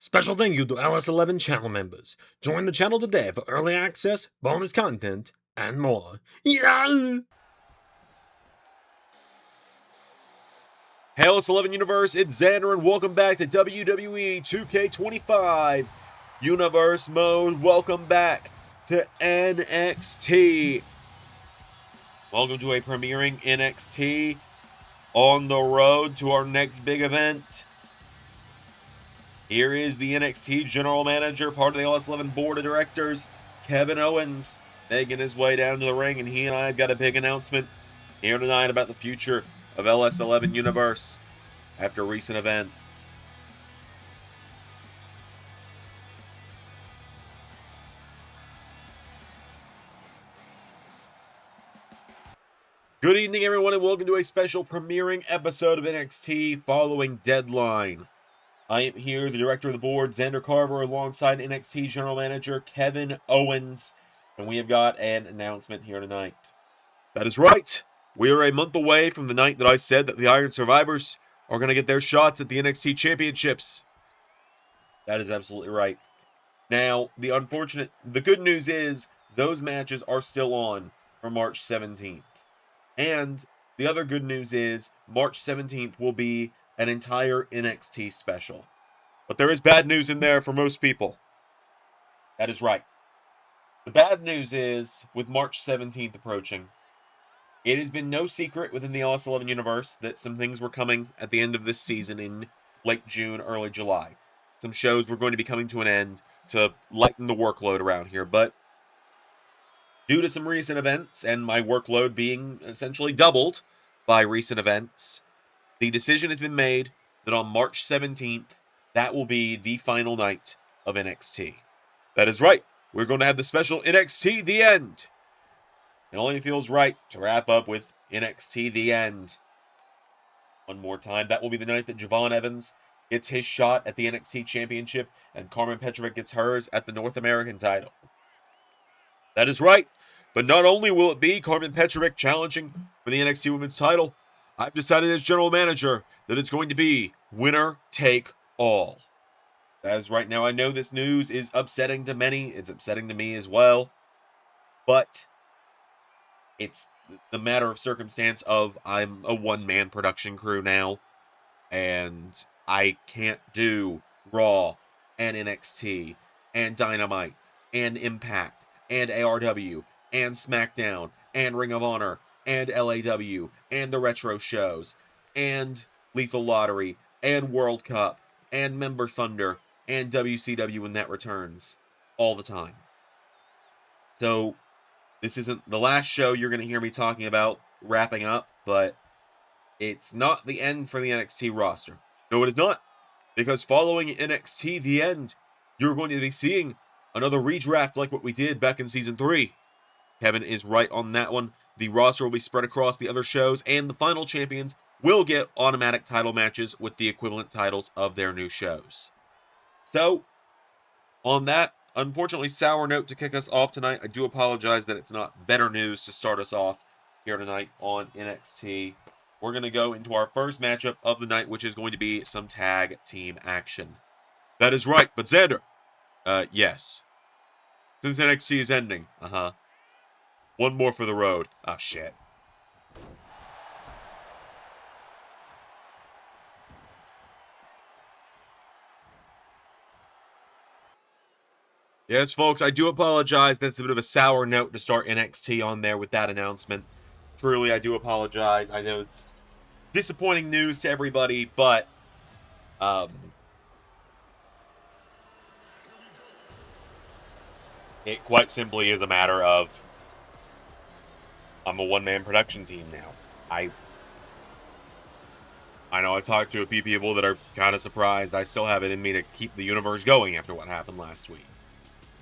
Special thank you to LS11 channel members. Join the channel today for early access, bonus content, and more. Yeah! Hey LS11 Universe, it's Zander and welcome back to WWE 2K25 Universe Mode. Welcome back to NXT. Welcome to a premiering NXT on the road to our next big event. Here is the NXT General Manager, part of the LS11 Board of Directors, Kevin Owens, making his way down to the ring, and he and I have got a big announcement here tonight about the future of LS11 Universe after recent events. Good evening, everyone, and welcome to a special premiering episode of NXT following Deadline. I am here, the director of the board, Zander Carver, alongside NXT General Manager Kevin Owens, and we have got an announcement here tonight. That is right. We are a month away from the night that I said that the Iron Survivors are going to get their shots at the NXT Championships. That is absolutely right. Now, the good news is those matches are still on for March 17th. And the other good news is March 17th will be an entire NXT special. But there is bad news in there for most people. That is right. The bad news is, with March 17th approaching, it has been no secret within the LS11 universe that some things were coming at the end of this season in late June, early July. Some shows were going to be coming to an end to lighten the workload around here, but due to some recent events and my workload being essentially doubled by recent events, the decision has been made that on March 17th, that will be the final night of NXT. That is right. We're going to have the special NXT The End. It only feels right to wrap up with NXT The End. One more time, that will be the night that Javon Evans gets his shot at the NXT Championship and Carmen Petrovic gets hers at the North American title. That is right. But not only will it be Carmen Petrovic challenging for the NXT Women's title, I've decided as general manager that it's going to be winner take all. As right now, I know this news is upsetting to many. It's upsetting to me as well. But it's the matter of circumstance of I'm a one-man production crew now. And I can't do Raw and NXT and Dynamite and Impact and ARW and SmackDown and Ring of Honor and LAW, and the retro shows, and Lethal Lottery, and World Cup, and Member Thunder, and WCW when that returns, all the time. So, this isn't the last show you're going to hear me talking about wrapping up, but it's not the end for the NXT roster. No, it is not, because following NXT The End, you're going to be seeing another redraft like what we did back in Season 3. Kevin is right on that one. The roster will be spread across the other shows, and the final champions will get automatic title matches with the equivalent titles of their new shows. So, on that, unfortunately, sour note to kick us off tonight. I do apologize that it's not better news to start us off here tonight on NXT. We're going to go into our first matchup of the night, which is going to be some tag team action. That is right, but Zander, yes. Since NXT is ending, one more for the road. Ah, shit. Yes, folks, I do apologize. That's a bit of a sour note to start NXT on there with that announcement. Truly, I do apologize. I know it's disappointing news to everybody, but it quite simply is a matter of I'm a one-man production team now. I know I've talked to a few people that are kind of surprised I still have it in me to keep the universe going after what happened last week.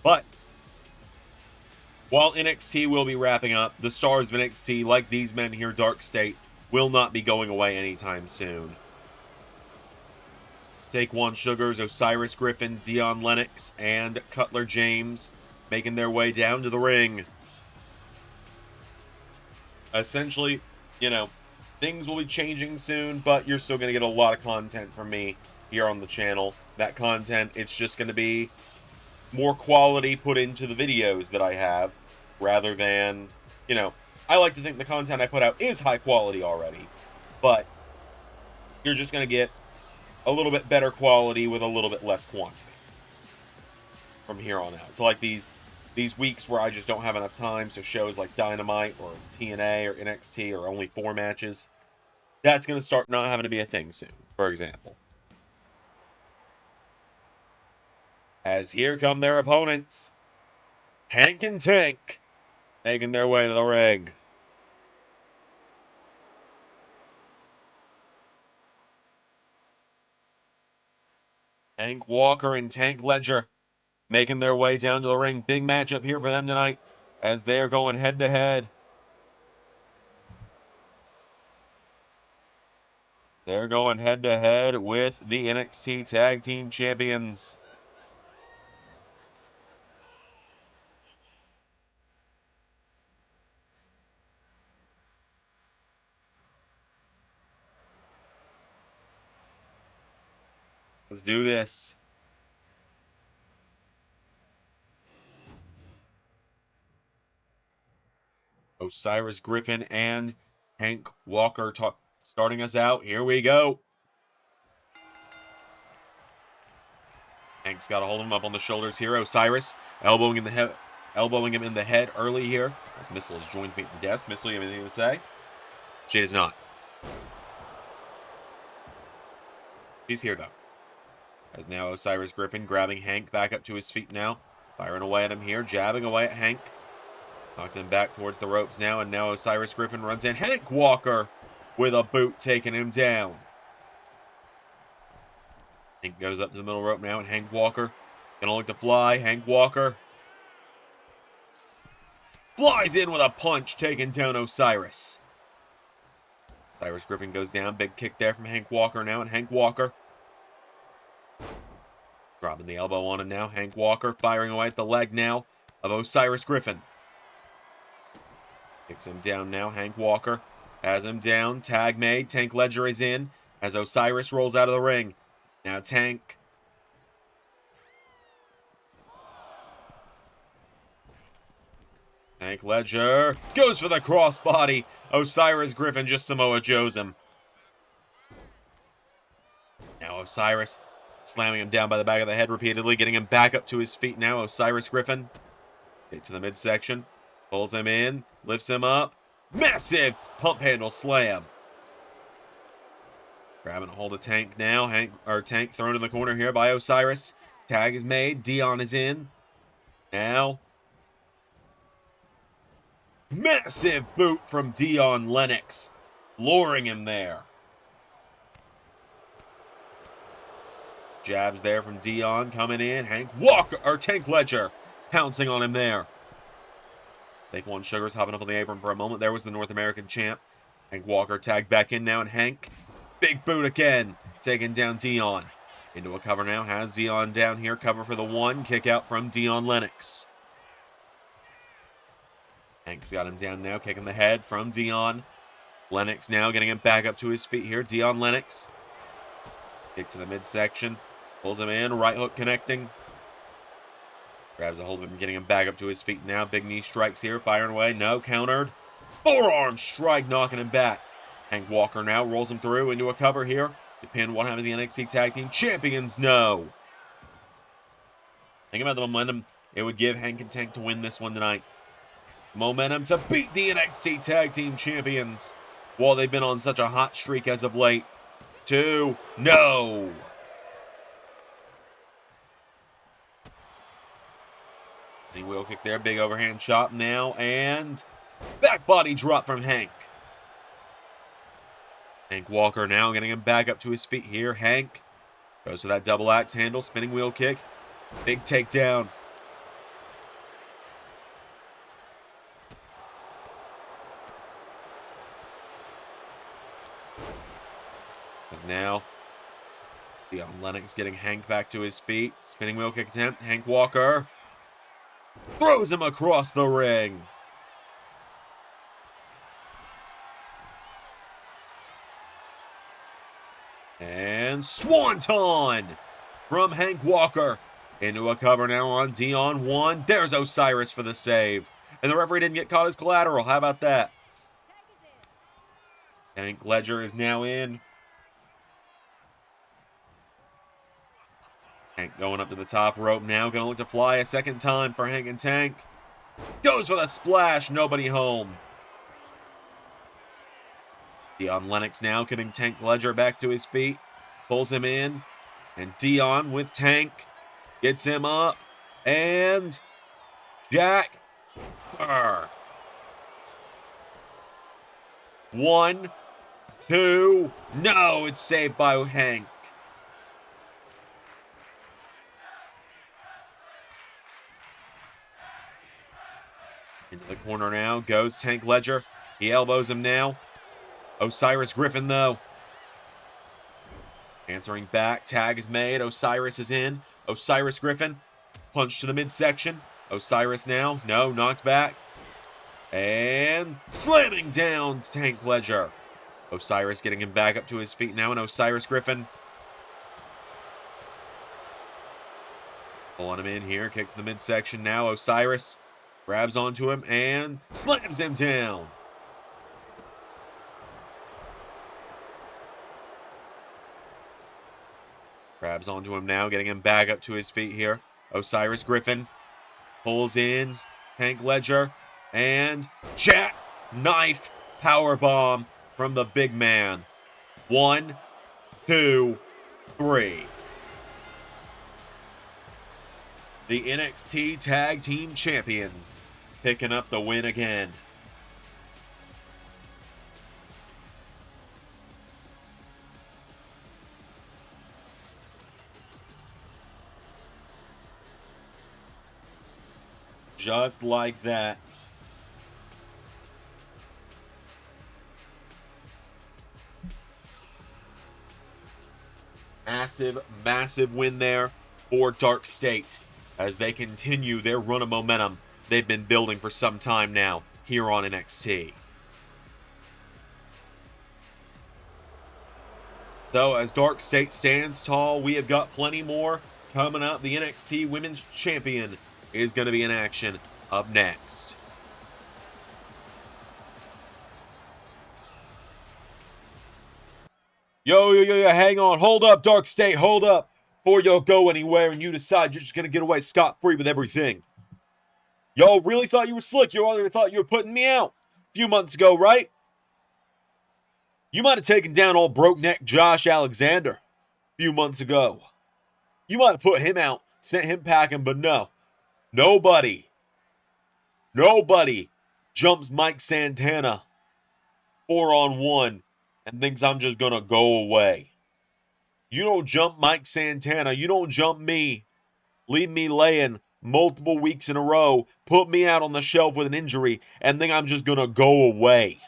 But while NXT will be wrapping up, the stars of NXT, like these men here, Darkstate, will not be going away anytime soon. Saquon Sugars, Osiris Griffin, Dion Lennox, and Cutler James making their way down to the ring. Essentially, things will be changing soon, but you're still going to get a lot of content from me here on the channel. That content, it's just going to be more quality put into the videos that I have, rather than, you know, I like to think the content I put out is high quality already, but you're just going to get a little bit better quality with a little bit less quantity from here on out. So like these weeks where I just don't have enough time, so shows like Dynamite or TNA or NXT or only 4 matches, that's going to start not having to be a thing soon, for example. As here come their opponents, Hank and Tank, making their way to the ring. Hank Walker and Tank Ledger making their way down to the ring. Big matchup here for them tonight as they're going head-to-head. They're going head-to-head with the NXT Tag Team Champions. Let's do this. Osiris Griffin and Hank Walker starting us out. Here we go. Hank's got a hold of him up on the shoulders here. Osiris elbowing him in the head early here. As Missile has joined me at the desk. Missile, you have anything to say? She does not. She's here though. As now Osiris Griffin grabbing Hank back up to his feet now. Firing away at him here. Jabbing away at Hank. Knocks him back towards the ropes now. And now Osiris Griffin runs in. Hank Walker with a boot taking him down. Hank goes up to the middle rope now. And Hank Walker gonna look to fly. Hank Walker flies in with a punch, taking down Osiris. Osiris Griffin goes down. Big kick there from Hank Walker now. And Hank Walker dropping the elbow on him now. Hank Walker firing away at the leg now of Osiris Griffin. Kicks him down now. Hank Walker has him down. Tag made. Tank Ledger is in as Osiris rolls out of the ring. Now Tank. Tank Ledger goes for the crossbody. Osiris Griffin just Samoa Joes him. Now Osiris slamming him down by the back of the head repeatedly, getting him back up to his feet now. Osiris Griffin. Get to the midsection. Pulls him in. Lifts him up. Massive pump handle slam. Grabbing a hold of Tank now. Tank thrown in the corner here by Osiris. Tag is made. Dion is in. Now. Massive boot from Dion Lennox. Flooring him there. Jabs there from Dion coming in. Tank Ledger pouncing on him there. Take one. Sugars hopping up on the apron for a moment. There was the North American champ. Hank Walker tagged back in now, and Hank, big boot again, taking down Dion. Into a cover now. Has Dion down here. Cover for the 1. Kick out from Dion Lennox. Hank's got him down now. Kicking the head from Dion. Lennox now getting him back up to his feet here. Dion Lennox. Kick to the midsection. Pulls him in. Right hook connecting. Grabs a hold of him, getting him back up to his feet now. Big knee strikes here. Firing away. No. Countered. Forearm strike, knocking him back. Hank Walker now rolls him through into a cover here to pin one half of the NXT Tag Team Champions. No. Think about the momentum it would give Hank and Tank to win this one tonight. Momentum to beat the NXT Tag Team Champions while they've been on such a hot streak as of late. 2. No. The wheel kick there. Big overhand shot now. And back body drop from Hank. Hank Walker now getting him back up to his feet here. Hank goes for that double axe handle. Spinning wheel kick. Big takedown. As now, Dion Lennox getting Hank back to his feet. Spinning wheel kick attempt. Hank Walker throws him across the ring. And Swanton from Hank Walker. Into a cover now on Dion 1. There's Osiris for the save. And the referee didn't get caught as collateral. How about that? Tank Ledger is now in. Hank going up to the top rope now. Going to look to fly a second time for Hank and Tank. Goes for the splash. Nobody home. Dion Lennox now getting Tank Ledger back to his feet. Pulls him in. And Dion with Tank. Gets him up. And Jack. 1, 2. No, it's saved by Hank. Into the corner now goes Tank Ledger. He elbows him now. Osiris Griffin, though. Answering back. Tag is made. Osiris is in. Osiris Griffin. Punch to the midsection. Osiris now. No, knocked back. And slamming down Tank Ledger. Osiris getting him back up to his feet now. And Osiris Griffin. Pulling him in here. Kick to the midsection now. Osiris grabs onto him and slams him down. Grabs onto him now, getting him back up to his feet here. Osiris Griffin pulls in Tank Ledger and jack knife powerbomb from the big man. 1, 2, 3. The NXT Tag Team Champions picking up the win again. Just like that. Massive, massive win there for Darkstate as they continue their run of momentum they've been building for some time now here on NXT. So as Darkstate stands tall, we have got plenty more coming up. The NXT Women's Champion is going to be in action up next. Yo, hang on. Hold up, Darkstate, hold up. Before y'all go anywhere and you decide you're just going to get away scot-free with everything. Y'all really thought you were slick. You all thought you were putting me out a few months ago, right? You might have taken down old broke-neck Josh Alexander a few months ago. You might have put him out, sent him packing, but no. Nobody jumps Mike Santana 4-on-1 and thinks I'm just going to go away. You don't jump Mike Santana. You don't jump me. Leave me laying multiple weeks in a row. Put me out on the shelf with an injury and think I'm just going to go away.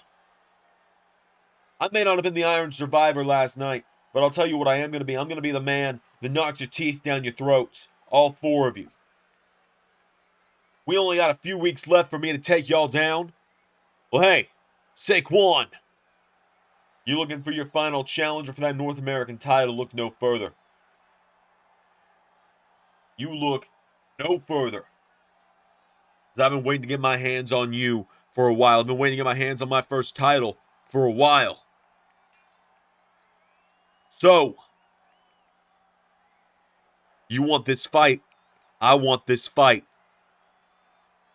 I may not have been the Iron Survivor last night, but I'll tell you what I am going to be. I'm going to be the man that knocks your teeth down your throats. All 4 of you. We only got a few weeks left for me to take y'all down. Well, hey, Saquon, you looking for your final challenger for that North American title? Look no further. You look no further. Because I've been waiting to get my hands on you for a while. I've been waiting to get my hands on my first title for a while. So, you want this fight? I want this fight.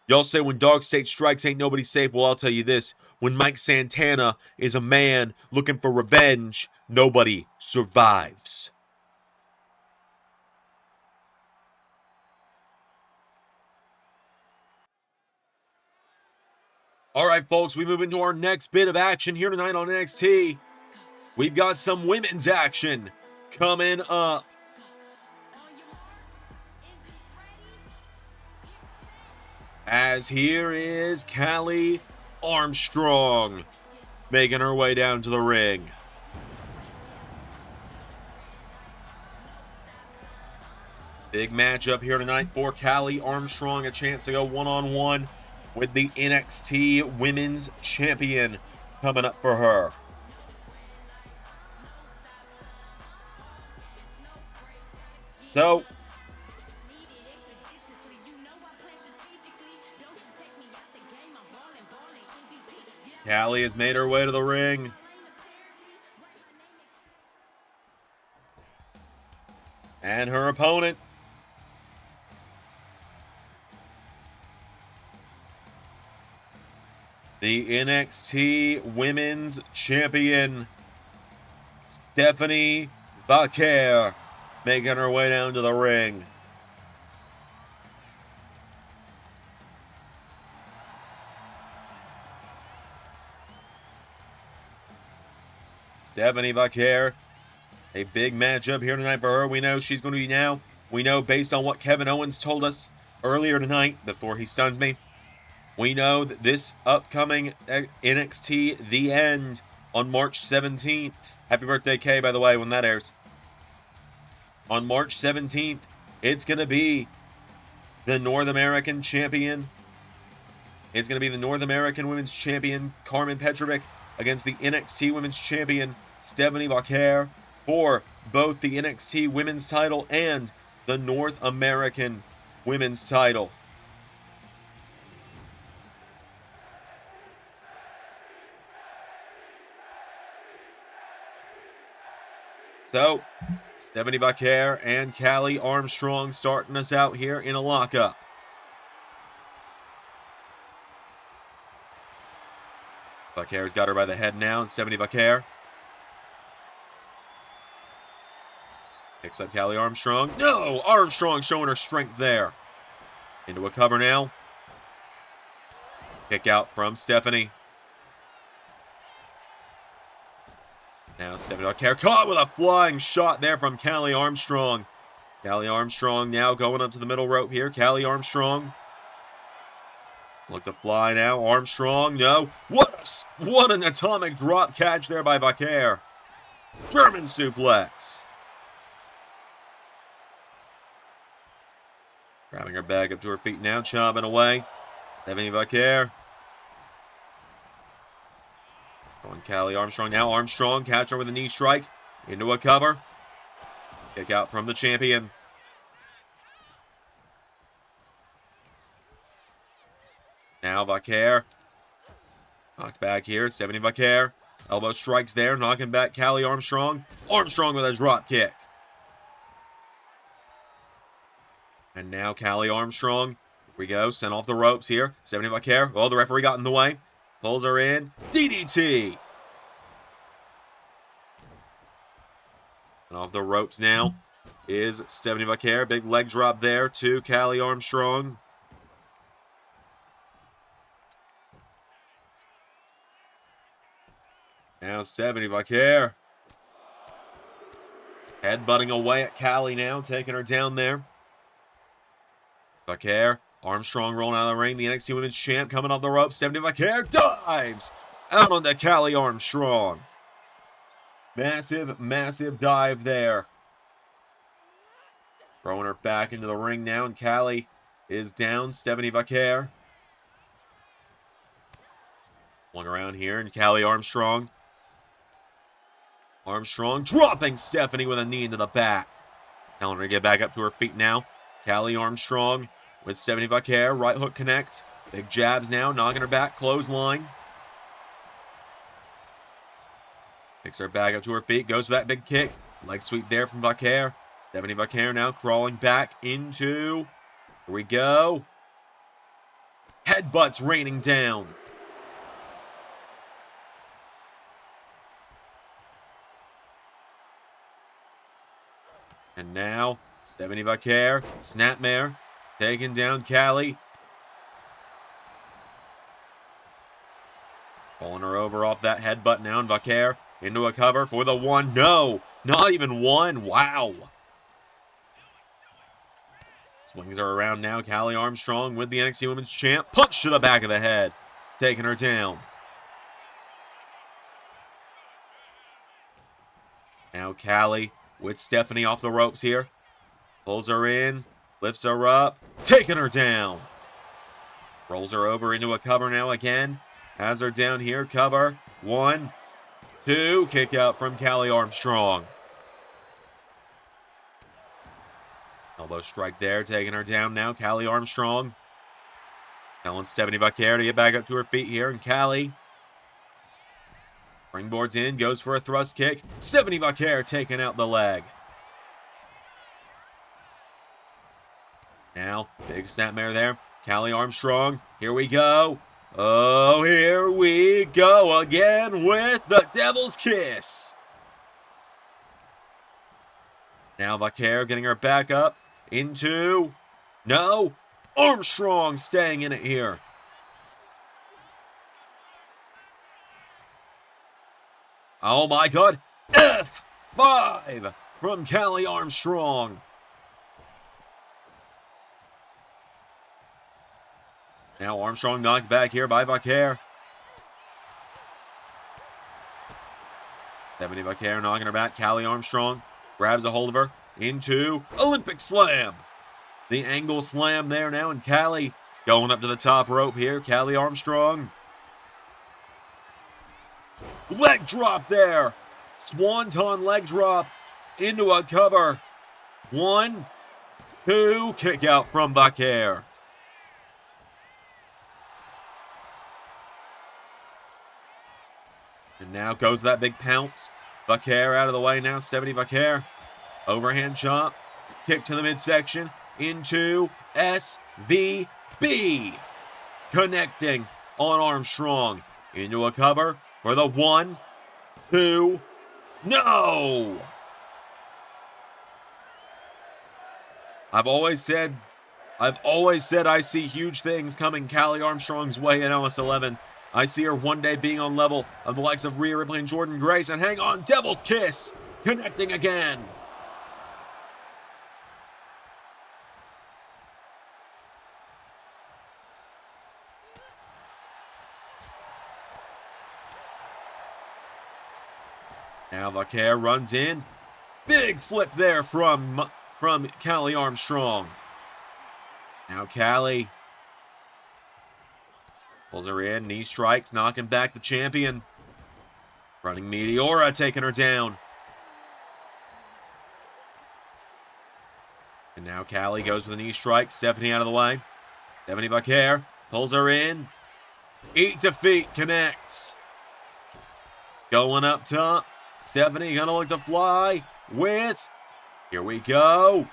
Y'all say when Darkstate strikes ain't nobody safe. Well, I'll tell you this. When Mike Santana is a man looking for revenge, nobody survives. All right, folks, we move into our next bit of action here tonight on NXT. We've got some women's action coming up. As here is Callie Armstrong making her way down to the ring. Big matchup here tonight for Callie Armstrong. A chance to go one-on-one with the NXT Women's Champion coming up for her. So, Callie has made her way to the ring. And her opponent, the NXT Women's Champion, Stephanie Vaquer, making her way down to the ring. Stephanie Vaquer, a big matchup here tonight for her. We know she's going to be now. We know based on what Kevin Owens told us earlier tonight before he stunned me. We know that this upcoming NXT The End on March 17th. Happy birthday, Kay, by the way, when that airs. On March 17th, it's going to be the North American Champion. It's going to be the North American Women's Champion, Carmen Petrovic, against the NXT Women's Champion, Stephanie Vaquer, for both the NXT Women's title and the North American Women's title. So, Stephanie Vaquer and Callie Armstrong starting us out here in a lockup. Vaquer's got her by the head now, and Stephanie Vaquer picks up Callie Armstrong. No! Armstrong showing her strength there. Into a cover now. Kick out from Stephanie. Now Stephanie Vaquer caught with a flying shot there from Callie Armstrong. Callie Armstrong now going up to the middle rope here. Callie Armstrong. Look to fly now. Armstrong, no. What an atomic drop catch there by Vaquer. German suplex. Grabbing her back up to her feet now, chopping away. Stephanie Vaquer. Going Callie Armstrong now. Armstrong catch her with a knee strike. Into a cover. Kick out from the champion. Now Vaquer. Knocked back here. Stephanie Vaquer. Elbow strikes there. Knocking back Callie Armstrong. Armstrong with a drop kick. And now Callie Armstrong. Here we go. Sent off the ropes here. Stephanie Vaquer. Oh, the referee got in the way. Pulls her in. DDT. And off the ropes now is Stephanie Vaquer. Big leg drop there to Callie Armstrong. Now Stephanie Vaquer. Headbutting away at Callie now, taking her down there. Vaquer. Armstrong rolling out of the ring. The NXT Women's Champ coming off the ropes. Stephanie Vaquer dives out onto Callie Armstrong. Massive, massive dive there. Throwing her back into the ring now, and Callie is down. Stephanie Vaquer. One around here, and Callie Armstrong. Armstrong dropping Stephanie with a knee into the back. Telling her to get back up to her feet now. Callie Armstrong with Stephanie Vaquer. Right hook connect. Big jabs now. Knocking her back. Clothesline. Picks her back up to her feet. Goes for that big kick. Leg sweep there from Vaquer. Stephanie Vaquer now crawling back into... Here we go. Headbutts raining down. And now, Stephanie Vaquer, snapmare, taking down Callie. Pulling her over off that headbutt now, and Vaquer into a cover for the one. No, not even one. Wow. Swings her around now. Callie Armstrong with the NXT Women's Champ. Punch to the back of the head, taking her down. Now Callie with Stephanie off the ropes here. Pulls her in, lifts her up, taking her down. Rolls her over into a cover now again. Has her down here, cover. 1, 2, kick out from Callie Armstrong. Elbow strike there, taking her down now. Callie Armstrong. Telling Stephanie Vaquer to get back up to her feet here. And Callie springboards in, goes for a thrust kick. Stephanie Vaquer taking out the leg. Now, big snapmare there. Callie Armstrong, here we go. Oh, here we go again with the Devil's Kiss. Now Vaquer getting her back up into... No! Armstrong staying in it here. Oh my God. F5 from Callie Armstrong. Now Armstrong knocked back here by Vaquer. Stephanie Vaquer knocking her back. Callie Armstrong grabs a hold of her into Olympic Slam. The angle slam there now, and Callie going up to the top rope here. Callie Armstrong. Leg drop there. Swanton leg drop into a cover. 1, 2, kick out from Vaquer. And now goes that big pounce. Vaquer out of the way now. Stephanie Vaquer. Overhand chop. Kick to the midsection. Into SVB. Connecting on Armstrong. Into a cover for the 1, 2. No! I've always said I see huge things coming Callie Armstrong's way in LS11. I see her one day being on level of the likes of Rhea Ripley and Jordan Grace. And hang on, Devil's Kiss, connecting again. Now Vaquer runs in. Big flip there from Callie Armstrong. Now Callie pulls her in, knee strikes, knocking back the champion. Running Meteora, taking her down. And now Callie goes with a knee strike. Stephanie out of the way. Stephanie Vaquer pulls her in. Eat defeat connects. Going up top. Stephanie gonna look to fly with... Here we go.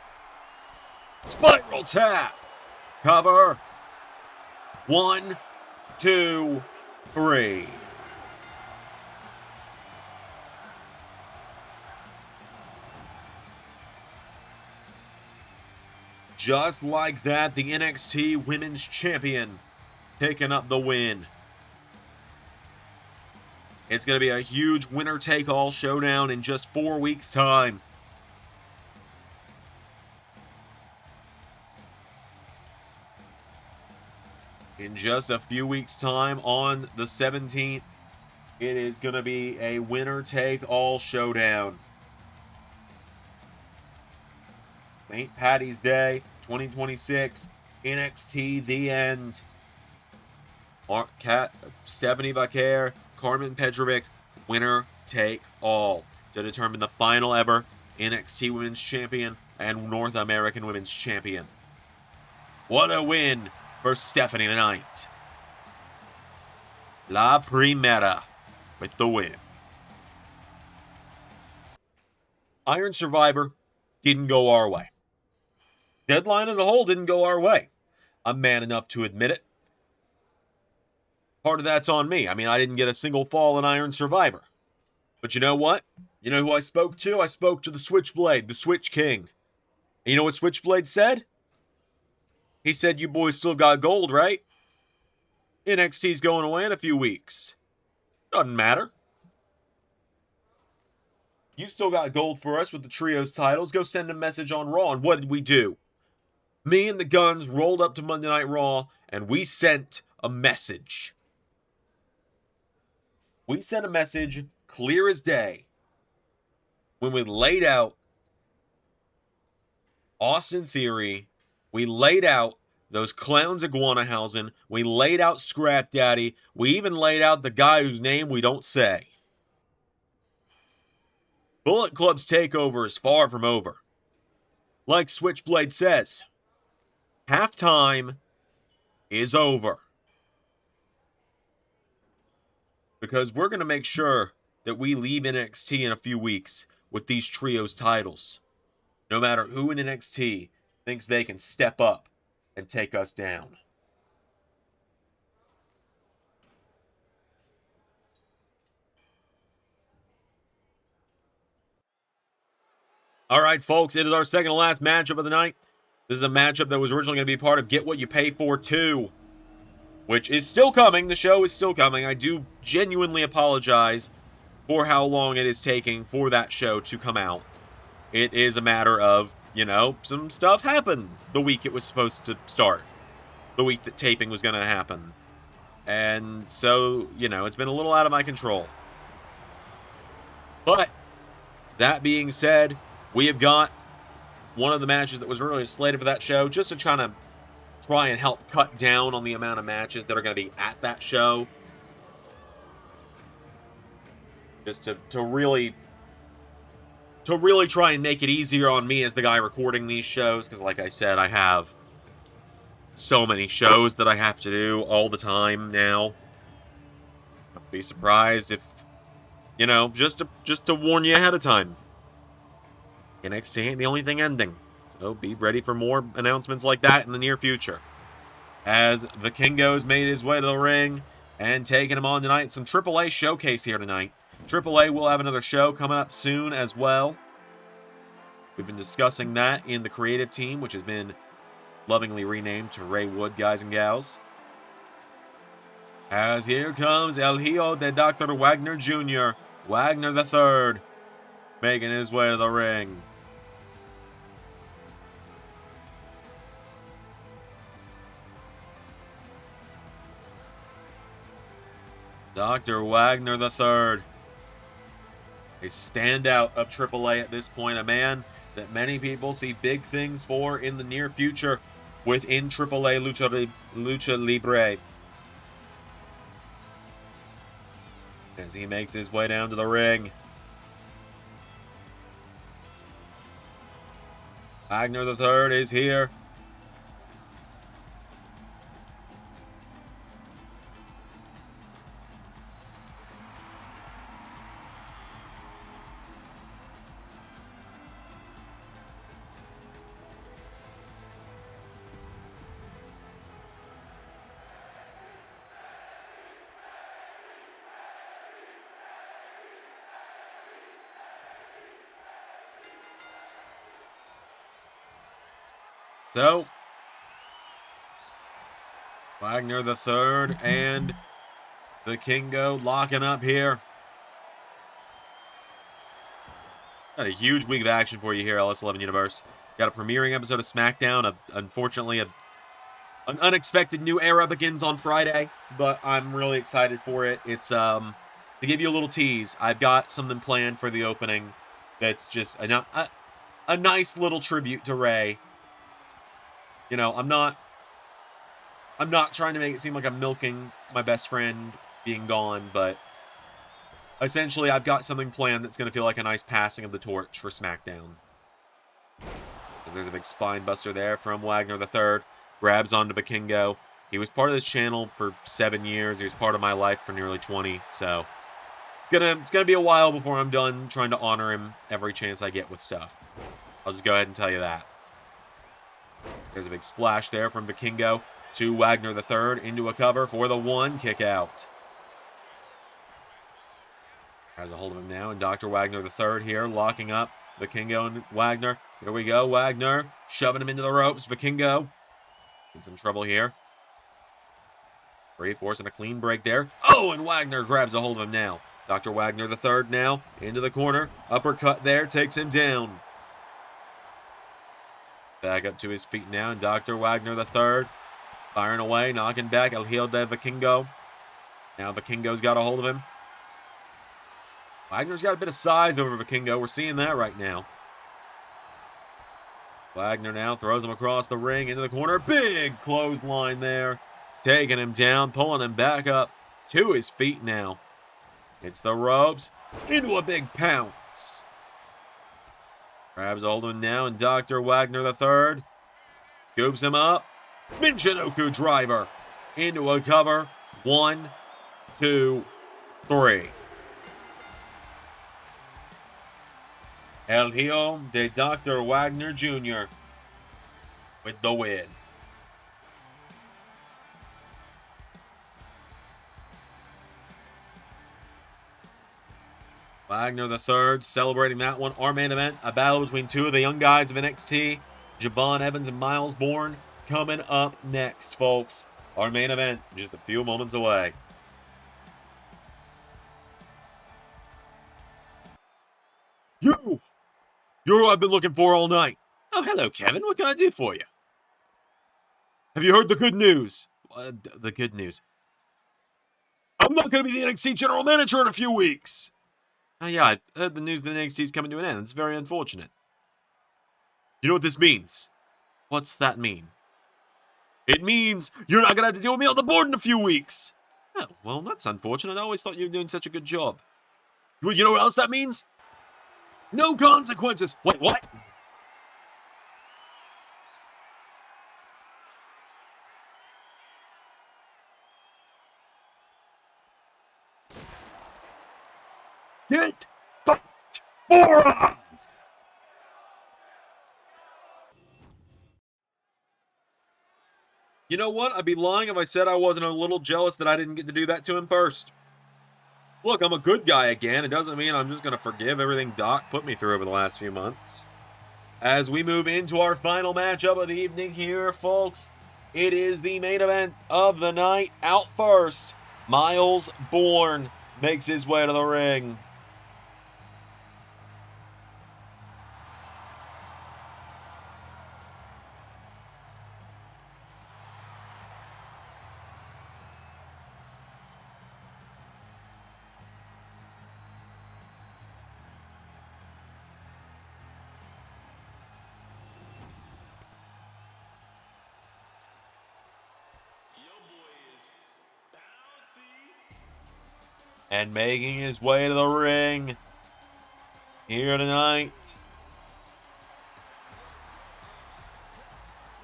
Spiral tap. Cover. 1, 2, 3. Just like that, the NXT Women's Champion picking up the win. It's going to be a huge winner-take-all showdown in just 4 weeks' time. In just a few weeks' time, on the 17th, it is going to be a winner-take-all showdown. St. Patty's Day, 2026, NXT The End. Stephanie Vaquer, Carmen Petrovic, winner take all to determine the final ever NXT Women's Champion and North American Women's Champion. What a win for Stephanie tonight. La Primera with the win. Iron Survivor didn't go our way. Deadline as a whole didn't go our way. I'm man enough to admit it. Part of that's on me. I mean, I didn't get a single fall in Iron Survivor. But you know what? You know who I spoke to? I spoke to the Switchblade, the Switch King. And you know what Switchblade said? He said, you boys still got gold, right? NXT's going away in a few weeks. Doesn't matter. You still got gold for us with the trios titles. Go send a message on Raw. And what did we do? Me and the Guns rolled up to Monday Night Raw, and we sent a message. We sent a message clear as day when we laid out Austin Theory. We laid out those clowns at Guanahausen. We laid out Scrap Daddy. We even laid out the guy whose name we don't say. Bullet Club's takeover is far from over. Like Switchblade says, halftime is over. Because we're going to make sure that we leave NXT in a few weeks with these trios titles. No matter who in NXT thinks they can step up and take us down. All right, folks, it is our second to last matchup of the night. This is a matchup that was originally going to be part of Get What You Pay For 2, which is still coming. The show is still coming. I do genuinely apologize for how long it is taking for that show to come out. It is a matter of, you know, some stuff happened the week it was supposed to start. The week that taping was going to happen. And so, you know, it's been a little out of my control. But, that being said, we have got one of the matches that was really slated for that show, just to try and help cut down on the amount of matches that are going to be at that show. Just to really try and make it easier on me as the guy recording these shows, because like I said, I have so many shows that I have to do all the time now. I'd be surprised if, you know, just to warn you ahead of time. NXT ain't the only thing ending, so be ready for more announcements like that in the near future. As Vikingo's made his way to the ring and taking him on tonight, some AAA showcase here tonight. AAA will have another show coming up soon as well. We've been discussing that in the creative team, which has been lovingly renamed to Ray Wood, guys and gals. As here comes El Hijo de Dr. Wagner Jr., Wagner III, making his way to the ring. Dr. Wagner III, a standout of AAA at this point, a man that many people see big things for in the near future within AAA Lucha Libre. As he makes his way down to the ring. Wagner III is here. So, Wagner III and Vikingo locking up here. Got a huge week of action for you here, LS11 Universe. Got a premiering episode of SmackDown. Unfortunately, an unexpected new era begins on Friday, but I'm really excited for it. It's, to give you a little tease, I've got something planned for the opening that's just a nice little tribute to Ray. You know, I'm not trying to make it seem like I'm milking my best friend being gone, but essentially I've got something planned that's going to feel like a nice passing of the torch for SmackDown. There's a big spine buster there from Wagner III. Grabs onto Vikingo. He was part of this channel for 7 years. He was part of my life for nearly 20, so it's gonna be a while before I'm done trying to honor him every chance I get with stuff. I'll just go ahead and tell you that. There's a big splash there from Vikingo to Wagner III into a cover for the one kick out. Has a hold of him now, and Dr. Wagner III here locking up Vikingo and Wagner. Here we go, Wagner shoving him into the ropes. Vikingo in some trouble here. Free forcing a clean break there. Oh, and Wagner grabs a hold of him now. Dr. Wagner III now into the corner. Uppercut there, takes him down. Back up to his feet now, and Dr. Wagner III firing away, knocking back El Hijo de Vikingo. Now Vikingo's got a hold of him. Wagner's got a bit of size over Vikingo. We're seeing that right now. Wagner now throws him across the ring into the corner. Big clothesline there. Taking him down, pulling him back up to his feet now. It's the ropes into a big pounce. Grabs hold of him now, and Dr. Wagner III scoops him up. Michinoku driver into a cover. 1, 2, 3. El Hijo de Dr. Wagner Jr. with the win. Wagner III celebrating that one. Our main event, a battle between two of the young guys of NXT, Javon Evans and Miles Bourne, coming up next, folks. Our main event, just a few moments away. You're who I've been looking for all night. Oh, hello, Kevin. What can I do for you? Have you heard the good news? The good news. I'm not going to be the NXT general manager in a few weeks. Yeah, I heard the news that NXT is coming to an end. It's very unfortunate. You know what this means? What's that mean? It means you're not going to have to deal with me on the board in a few weeks. Oh, well, that's unfortunate. I always thought you were doing such a good job. You know what else that means? No consequences. Wait, what? Get fucked for us! You know what? I'd be lying if I said I wasn't a little jealous that I didn't get to do that to him first. Look, I'm a good guy again. It doesn't mean I'm just going to forgive everything Doc put me through over the last few months. As we move into our final matchup of the evening here, folks, it is the main event of the night. Out first, Miles Bourne makes his way to the ring. And making his way to the ring here tonight,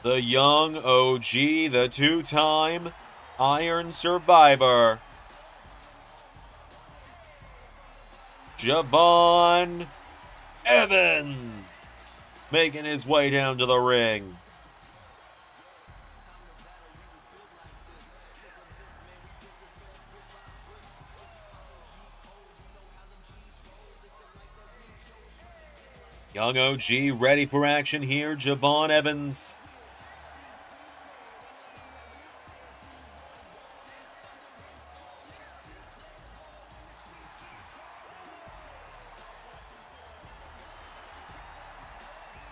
the young OG, the two-time Iron Survivor, Javon Evans, making his way down to the ring. Young OG ready for action here, Javon Evans.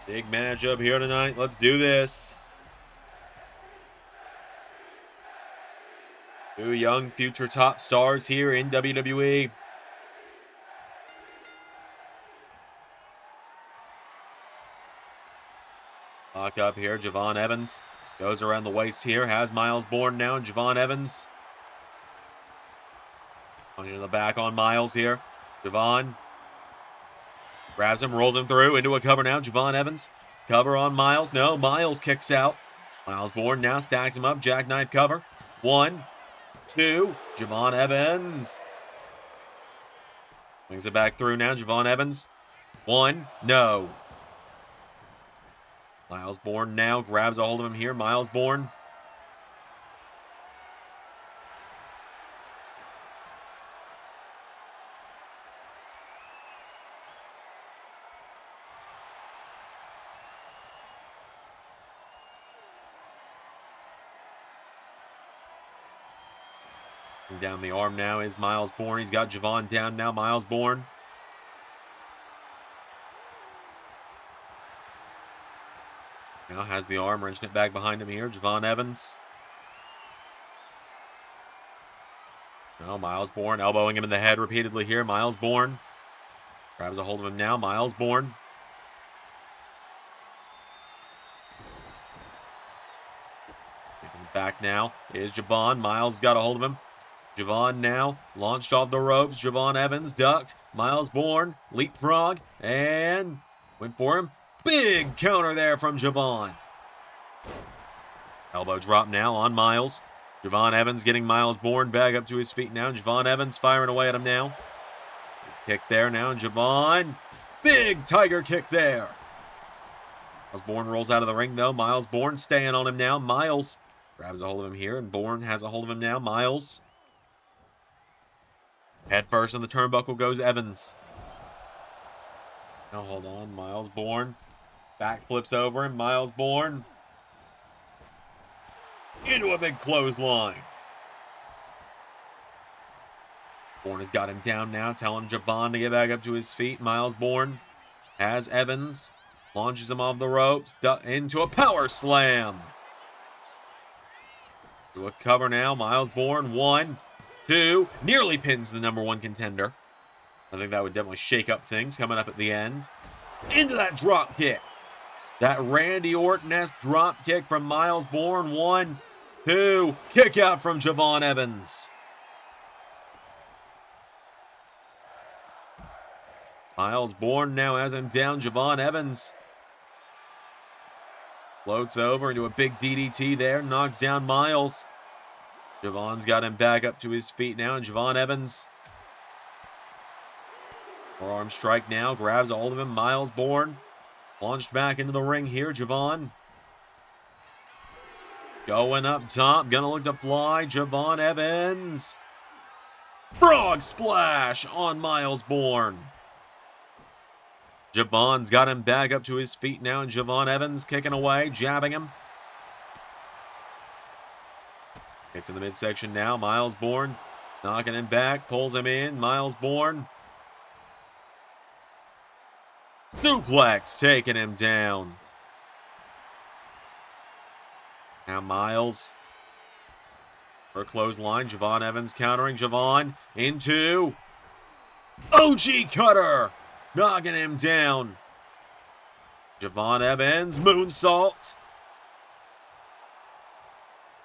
Big matchup here tonight. Let's do this. Two young future top stars here in WWE. Lock up here, Javon Evans. Goes around the waist here, has Miles Bourne now, and Javon Evans. Punching in the back on Miles here. Javon grabs him, rolls him through, into a cover now, Javon Evans. Cover on Miles, no, Miles kicks out. Miles Bourne now stacks him up, jackknife cover. 1, 2, Javon Evans. Brings it back through now, Javon Evans. 1, no. Miles Bourne now grabs a hold of him here. Miles Bourne. Down the arm now is Miles Bourne. He's got Javon down now. Miles Bourne. Now has the arm, wrenching it back behind him here. Javon Evans. Now Miles Bourne elbowing him in the head repeatedly here. Miles Bourne grabs a hold of him now. Miles Bourne. Taking him back now is Javon. Miles got a hold of him. Javon now launched off the ropes. Javon Evans ducked. Miles Bourne leapfrog and went for him. Big counter there from Javon. Elbow drop now on Miles. Javon Evans getting Miles Bourne back up to his feet now. Javon Evans firing away at him now. Kick there now, Javon. Big tiger kick there. Miles Bourne rolls out of the ring though. Miles Bourne staying on him now. Miles grabs a hold of him here, and Bourne has a hold of him now. Miles. Head first on the turnbuckle goes Evans. Now hold on, Miles Bourne. Back flips over him, Miles Bourne. Into a big clothesline. Bourne has got him down now, telling Javon to get back up to his feet. Miles Bourne has Evans. Launches him off the ropes. Into a power slam. To a cover now. Miles Bourne. 1, 2. Nearly pins the #1 contender. I think that would definitely shake up things coming up at the end. Into that drop kick. That Randy Orton-esque drop kick from Miles Bourne. 1, 2. Kick out from Javon Evans. Miles Bourne now has him down. Javon Evans floats over into a big DDT there. Knocks down Miles. Javon's got him back up to his feet now. And Javon Evans. Forearm strike now. Grabs a hold of him. Miles Bourne. Launched back into the ring here. Javon. Going up top. Gonna look to fly. Javon Evans. Frog splash on Miles Bourne. Javon's got him back up to his feet now, and Javon Evans kicking away, jabbing him. Kick to the midsection now. Miles Bourne knocking him back, pulls him in. Miles Bourne. Suplex taking him down. Now Miles for a clothesline. Javon Evans countering. Javon into OG Cutter. Knocking him down. Javon Evans, moonsault.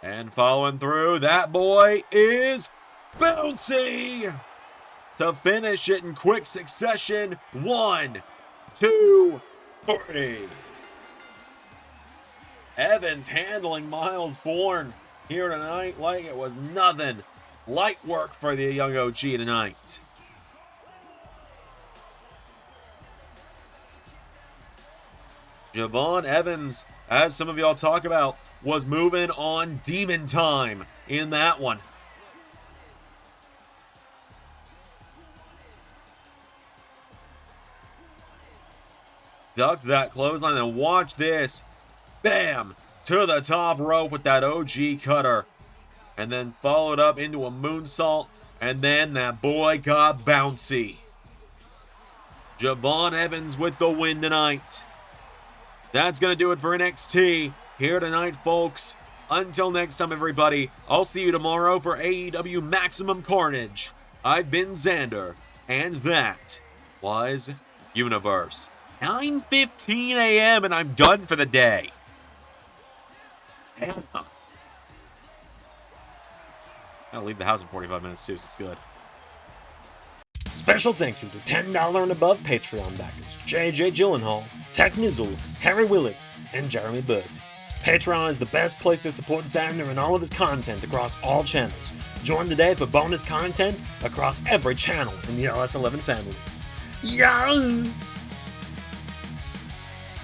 And following through, that boy is bouncy. To finish it in quick succession. 1, 2, 3. Evans handling Miles Bourne here tonight like it was nothing. Light work for the young OG tonight. Javon Evans, as some of y'all talk about, was moving on demon time in that one. Ducked that clothesline and watch this. Bam! To the top rope with that OG cutter. And then followed up into a moonsault. And then that boy got bouncy. Javon Evans with the win tonight. That's going to do it for NXT here tonight, folks. Until next time, everybody, I'll see you tomorrow for AEW Maximum Carnage. I've been Zander, and that was Universe. 9:15 a.m. and I'm done for the day. Damn. I'll leave the house in 45 minutes too, so it's good. Special thank you to $10 and above Patreon backers JJ Gyllenhaal, Tech Nizzle, Harry Willetts, and Jeremy Bird. Patreon is the best place to support Zander and all of his content across all channels. Join today for bonus content across every channel in the LS11 family. Yahoo!